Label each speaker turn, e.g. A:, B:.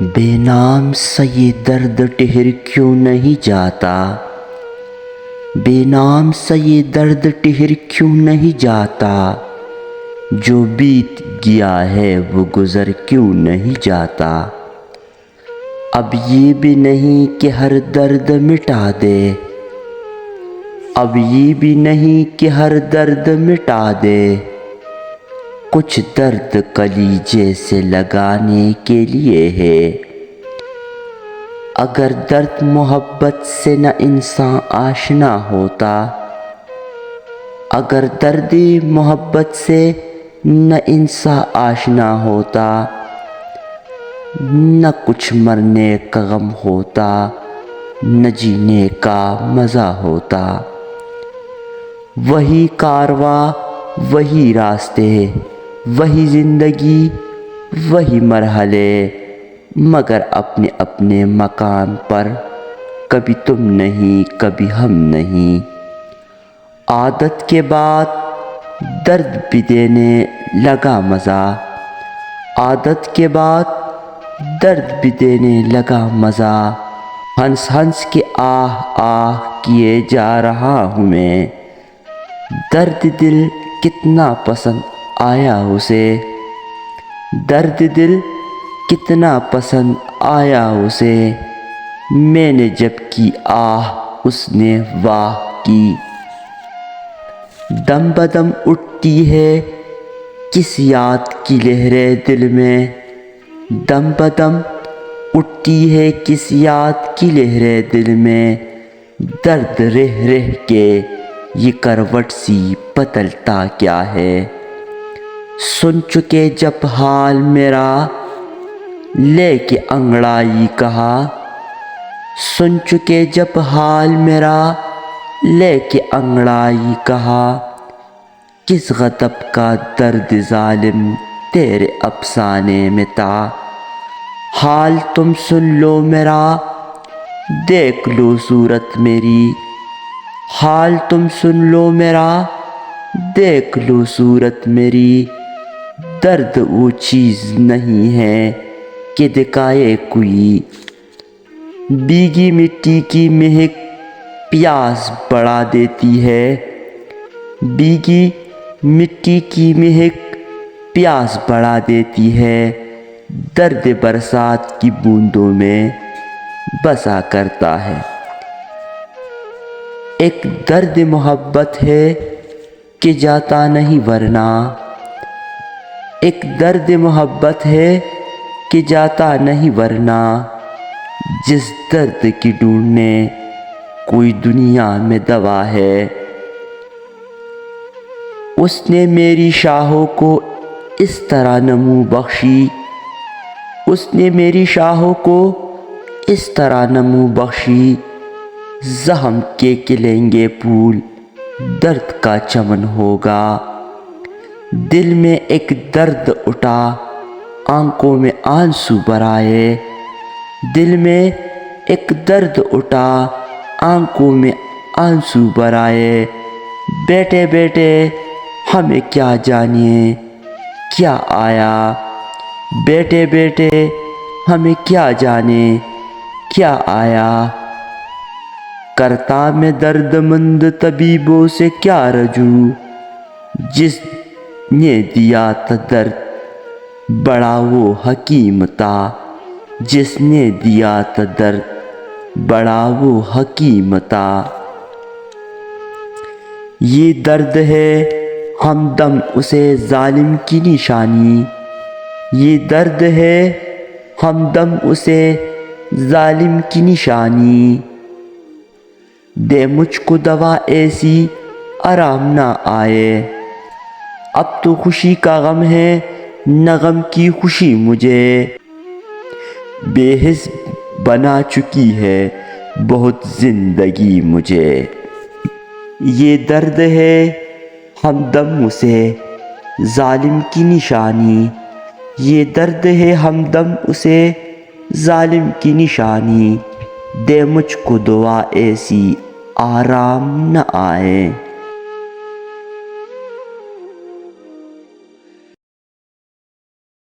A: بے نام سا یہ درد ٹھہر کیوں نہیں جاتا، بے نام سا یہ درد ٹھہر کیوں نہیں جاتا، جو بیت گیا ہے وہ گزر کیوں نہیں جاتا۔ اب یہ بھی نہیں کہ ہر درد مٹا دے، اب یہ بھی نہیں کہ ہر درد مٹا دے، کچھ درد کلیجے سے لگانے کے لیے ہے۔ اگر درد محبت سے نہ انسان آشنا ہوتا، اگر درد محبت سے نہ انسان آشنا ہوتا، نہ کچھ مرنے کا غم ہوتا، نہ جینے کا مزہ ہوتا۔ وہی کارواں وہی راستے، وہی زندگی وہی مرحلے، مگر اپنے اپنے مقام پر، کبھی تم نہیں کبھی ہم نہیں۔ عادت کے بعد درد بھی دینے لگا مزہ، عادت کے بعد درد بھی دینے لگا مزہ، ہنس ہنس کے آہ آہ کیے جا رہا ہوں میں۔ درد دل کتنا پسند آیا اسے، درد دل کتنا پسند آیا اسے، میں نے جب کی آہ اس نے واہ کی۔ دم بدم اٹھتی ہے کس یاد کی لہریں دل میں، دم بدم اٹھتی ہے کس یاد کی لہریں دل میں، درد رہ رہ کے یہ کروٹ سی بدلتا کیا ہے۔ سن چکے جب حال میرا لے کے انگڑائی کہا، سن چکے جب حال میرا لے کے انگڑائی کہا، کس غضب کا درد ظالم تیرے افسانے میں تھا۔ حال تم سن لو میرا دیکھ لو صورت میری، حال تم سن لو میرا دیکھ لو صورت میری، درد وہ چیز نہیں ہے کہ دکھائے کوئی۔ بھیگی مٹی کی مہک پیاس بڑھا دیتی ہے، بھیگی مٹی کی مہک پیاس بڑھا دیتی ہے، درد برسات کی بوندوں میں بسا کرتا ہے۔ ایک درد محبت ہے کہ جاتا نہیں ورنہ، ایک درد محبت ہے کہ جاتا نہیں ورنہ، جس درد کی ڈھونڈنے کوئی دنیا میں دوا ہے۔ اس نے میری شاہوں کو اس طرح نمو بخشی، اس نے میری شاہوں کو اس طرح نمو بخشی، زخم کے کھلیں گے پھول درد کا چمن ہوگا۔ دل میں ایک درد اٹھا آنکھوں میں آنسو بھرائے، دل میں ایک درد اٹھا آنکھوں میں آنسو بھرائے، بیٹھے بیٹھے ہمیں کیا جانیے کیا آیا، بیٹھے بیٹھے ہمیں کیا جانے کیا آیا۔ کرتا میں درد مند طبیبوں سے کیا رجوع، جس نے دیا تھا درد بڑا وہ حکیم تھا، جس نے دیا تھا درد بڑا وہ حکیم تھا۔ یہ درد ہے ہمدم اسے ظالم کی نشانی، یہ درد ہے ہمدم اسے ظالم کی نشانی، دے مجھ کو دوا ایسی آرام نہ آئے۔ اب تو خوشی کا غم ہے نہ غم کی خوشی مجھے، بے حس بنا چکی ہے بہت زندگی مجھے۔ یہ درد ہے ہمدم اسے ظالم کی نشانی، یہ درد ہے ہمدم اسے ظالم کی نشانی، دے مجھ کو دوا ایسی آرام نہ آئے۔